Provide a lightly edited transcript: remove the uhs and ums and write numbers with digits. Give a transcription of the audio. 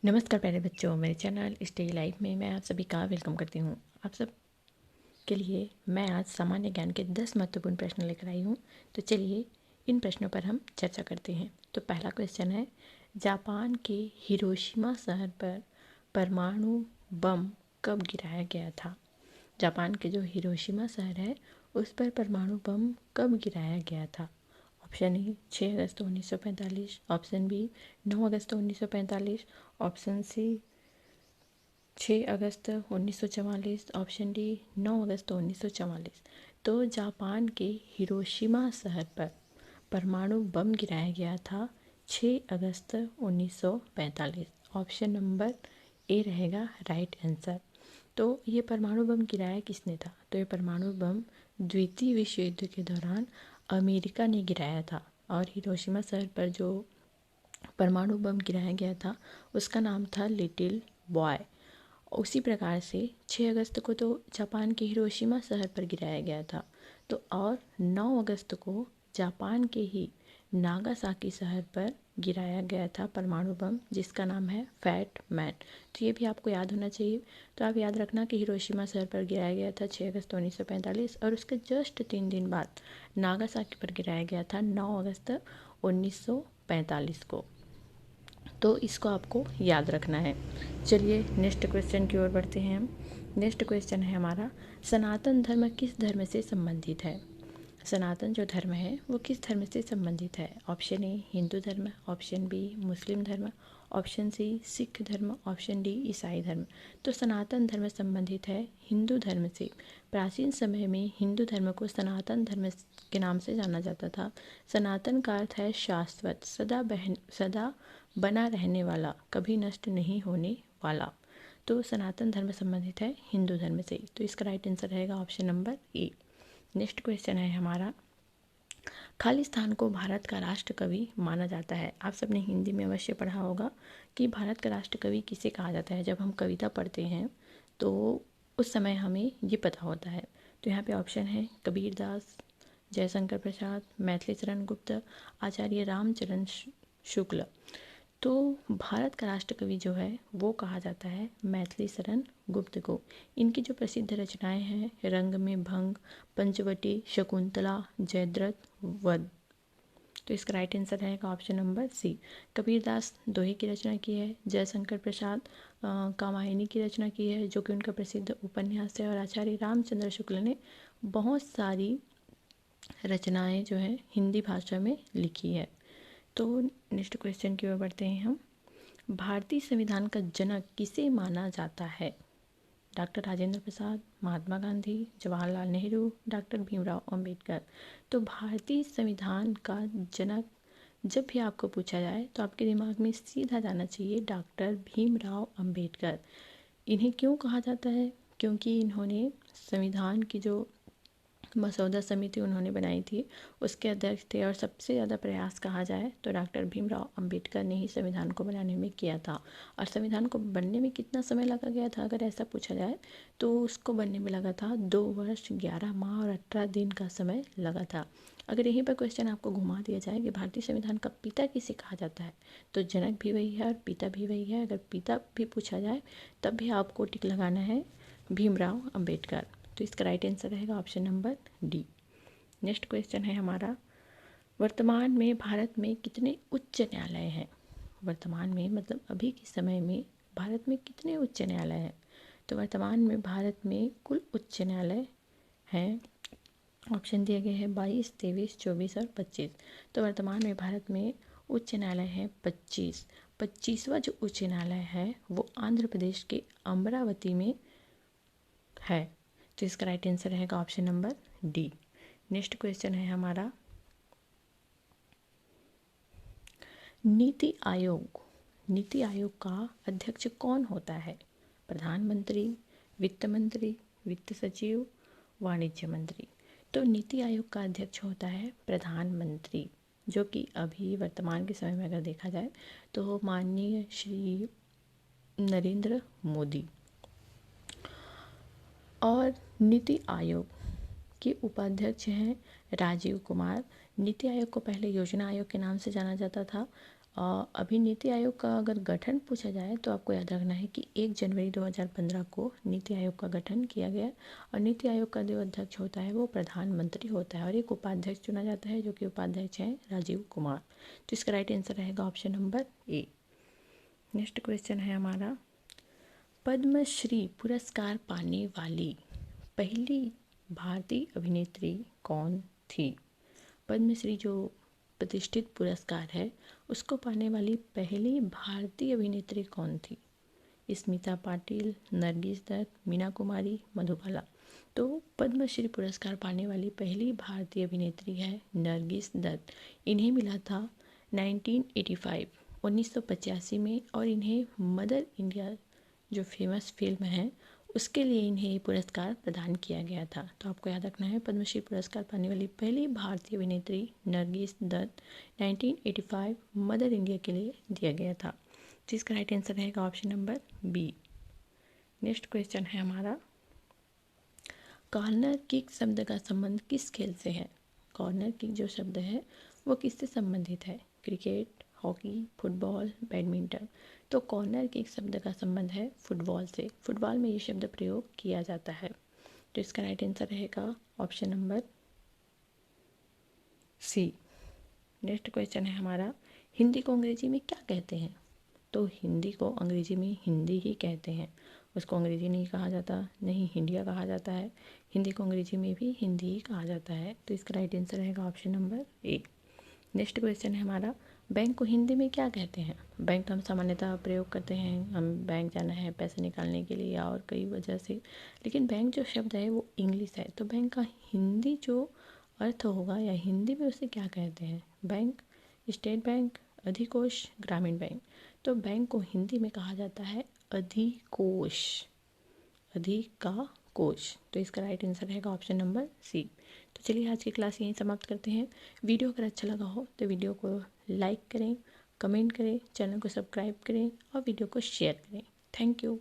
नमस्कार प्यारे बच्चों, मेरे चैनल स्टे लाइफ में मैं आप सभी का वेलकम करती हूँ। आप सब के लिए मैं आज सामान्य ज्ञान के 10 महत्वपूर्ण प्रश्न लेकर आई हूँ। तो चलिए इन प्रश्नों पर हम चर्चा करते हैं। तो पहला क्वेश्चन है, जापान के हिरोशिमा शहर पर परमाणु बम कब गिराया गया था? जापान के जो हिरोशिमा शहर है उस पर परमाणु बम कब गिराया गया था? ऑप्शन ए 6 अगस्त 1945, ऑप्शन बी 9 अगस्त 1945, ऑप्शन सी 6 अगस्त 1944, ऑप्शन डी 9 अगस्त 1944। तो जापान के हिरोशिमा शहर पर परमाणु बम गिराया गया था 6 अगस्त 1945। ऑप्शन नंबर ए रहेगा राइट आंसर। तो ये परमाणु बम गिराया किसने था? तो ये परमाणु बम द्वितीय विश्व युद्ध के दौरान अमेरिका ने गिराया था। और हिरोशिमा शहर पर जो परमाणु बम गिराया गया था उसका नाम था लिटिल बॉय। उसी प्रकार से 6 अगस्त को तो जापान के हिरोशिमा शहर पर गिराया गया था, तो और 9 अगस्त को जापान के ही नागासाकी शहर पर गिराया गया था परमाणु बम, जिसका नाम है फैट मैन। तो ये भी आपको याद होना चाहिए। तो आप याद रखना कि हिरोशिमा शहर पर गिराया गया था 6 अगस्त 1945 और उसके जस्ट 3 दिन बाद नागासाकी पर गिराया गया था 9 अगस्त 1945 को। तो इसको आपको याद रखना है। चलिए नेक्स्ट क्वेश्चन की ओर बढ़ते हैं हम। नेक्स्ट क्वेश्चन है हमारा, सनातन धर्म किस धर्म से संबंधित है? सनातन जो धर्म है वो किस धर्म से संबंधित है? ऑप्शन ए हिंदू धर्म, ऑप्शन बी मुस्लिम धर्म, ऑप्शन सी सिख धर्म, ऑप्शन डी ईसाई धर्म। तो सनातन धर्म संबंधित है हिंदू धर्म से। प्राचीन समय में हिंदू धर्म को सनातन धर्म के नाम से जाना जाता था। सनातन का अर्थ है शाश्वत, सदा बना रहने वाला, कभी नष्ट नहीं होने वाला। तो सनातन धर्म संबंधित है हिंदू धर्म से। तो इसका राइट आंसर रहेगा option number A. Next question है हमारा, खालिस्तान को भारत का राष्ट्र कवि माना जाता है। आप सबने हिंदी में अवश्य पढ़ा होगा कि भारत का राष्ट्र कवि किसे कहा जाता है। जब हम कविता पढ़ते हैं तो उस समय हमें ये पता होता है। तो यहाँ पे ऑप्शन है कबीरदास, जयशंकर प्रसाद, मैथिली शरण गुप्त, आचार्य रामचरण शुक्ल। तो भारत का राष्ट्र कवि जो है वो कहा जाता है मैथिली शरण गुप्त को। इनकी जो प्रसिद्ध रचनाएं हैं, रंग में भंग, पंचवटी, शकुंतला, जयद्रथ, वध। तो इसका राइट आंसर रहेगा ऑप्शन नंबर सी। कबीरदास दोहे की रचना की है, जयशंकर प्रसाद कामायनी की रचना की है जो कि उनका प्रसिद्ध उपन्यास है, और आचार्य रामचंद्र शुक्ल ने बहुत सारी रचनाएं जो है हिंदी भाषा में लिखी है। तो नेक्स्ट क्वेश्चन की ओर बढ़ते हैं हम। भारतीय संविधान का जनक किसे माना जाता है? Doctor Rajendra Prasad, Mahatma Gandhi, Jawaharlal Nehru, doctor Bhimrao Ambedkar. तो भारतीय संविधान का जनक जब भी आपको पूछा जाए तो आपके दिमाग में सीधा जाना चाहिए डॉक्टर भीमराव अंबेडकर। इन्हें क्यों कहा जाता है? क्योंकि इन्होंने संविधान की जो मसौदा समिति उन्होंने बनाई थी उसके अध्यक्ष थे, और सबसे ज़्यादा प्रयास कहा जाए तो डॉक्टर भीमराव अंबेडकर ने ही संविधान को बनाने में किया था। और संविधान को बनने में कितना समय लगा गया था अगर ऐसा पूछा जाए तो उसको बनने में लगा था 2 वर्ष 11 माह और 18 दिन का समय लगा था। अगर यहीं पर क्वेश्चन आपको घुमा दिया जाए कि भारतीय संविधान का पिता किसे कहा जाता है, तो जनक भी वही है और पिता भी वही है। अगर पिता भी पूछा जाए तब भी आपको टिक लगाना है भीमराव अंबेडकर। तो इसका राइट आंसर रहेगा option number D. Next question है हमारा, वर्तमान में भारत में कितने उच्च न्यायालय हैं? वर्तमान में मतलब अभी के समय में भारत में कितने उच्च न्यायालय हैं? तो वर्तमान में भारत में कुल उच्च न्यायालय हैं। ऑप्शन दिए गए हैं 22, 23, 24 और 25। तो वर्तमान में भारत में उच्च न्यायालय है 25। 25वां जो उच्च न्यायालय है वो आंध्र प्रदेश के अमरावती में है। तो इसका राइट आंसर रहेगा option number D. Next question है हमारा, नीति आयोग का अध्यक्ष कौन होता है? प्रधानमंत्री, वित्त मंत्री, वित्त सचिव, वाणिज्य मंत्री। तो नीति आयोग का अध्यक्ष होता है प्रधानमंत्री, जो कि अभी वर्तमान के समय में अगर देखा जाए तो माननीय श्री नरेंद्र मोदी। और नीति आयोग के उपाध्यक्ष हैं राजीव कुमार। नीति आयोग को पहले योजना आयोग के नाम से जाना जाता था अभी नीति आयोग का अगर गठन पूछा जाए तो आपको याद रखना है कि 1 जनवरी 2015 को नीति आयोग का गठन किया गया और नीति आयोग का जो अध्यक्ष होता है वो प्रधानमंत्री होता है और एक उपाध्यक्ष चुना जाता है जो कि उपाध्यक्ष हैं राजीव कुमार। तो इसका राइट आंसर रहेगा option number A. Next question है हमारा, पद्मश्री पुरस्कार पाने वाली पहली भारतीय अभिनेत्री कौन थी? पद्मश्री जो प्रतिष्ठित पुरस्कार है उसको पाने वाली पहली भारतीय अभिनेत्री कौन थी? स्मिता पाटिल, नरगिस दत्त, मीना कुमारी, मधुबाला। तो पद्मश्री पुरस्कार पाने वाली पहली भारतीय अभिनेत्री है नरगिस दत्त। इन्हें मिला था 1985 में और इन्हें मदर इंडिया जो फेमस फिल्म है उसके लिए इन्हें ये पुरस्कार प्रदान किया गया था। तो आपको याद रखना है पद्मश्री पुरस्कार पाने वाली पहली भारतीय अभिनेत्री नरगिस दत्त 1985 मदर इंडिया के लिए दिया गया था। तो इसका राइट आंसर रहेगा option number B. Next question है हमारा, कॉर्नर किक शब्द का संबंध किस खेल से है? कॉर्नर किक जो शब्द है वो किससे संबंधित है? Cricket, hockey, football, badminton. तो कॉर्नर किक शब्द का संबंध है फुटबॉल से। फुटबॉल में ये शब्द प्रयोग किया जाता है। तो इसका राइट आंसर रहेगा option number C. Next question है हमारा, हिंदी को अंग्रेजी में क्या कहते हैं? तो हिंदी को अंग्रेजी में हिंदी ही कहते हैं, उसको अंग्रेजी नहीं कहा जाता, नहीं हिंदिया कहा जाता है। हिंदी को अंग्रेजी में भी हिंदी ही कहा जाता है। तो इसका राइट आंसर रहेगा option number A. Next question है हमारा, बैंक को हिंदी में क्या कहते हैं? बैंक तो हम सामान्यतः प्रयोग करते हैं, हम बैंक जाना है पैसे निकालने के लिए या और कई वजह से, लेकिन बैंक जो शब्द है वो इंग्लिश है। तो बैंक का हिंदी जो अर्थ होगा या हिंदी में उसे क्या कहते हैं? बैंक, स्टेट बैंक, अधिकोष, ग्रामीण बैंक। तो बैंक को हिंदी में कहा जाता है अधिकोष, अधिक का कोश। तो इसका राइट आंसर रहेगा ऑप्शन नंबर सी। तो चलिए आज की क्लास यहीं समाप्त करते हैं। वीडियो अगर अच्छा लगा हो तो वीडियो को लाइक करें, कमेंट करें, चैनल को सब्सक्राइब करें और वीडियो को शेयर करें। Thank you.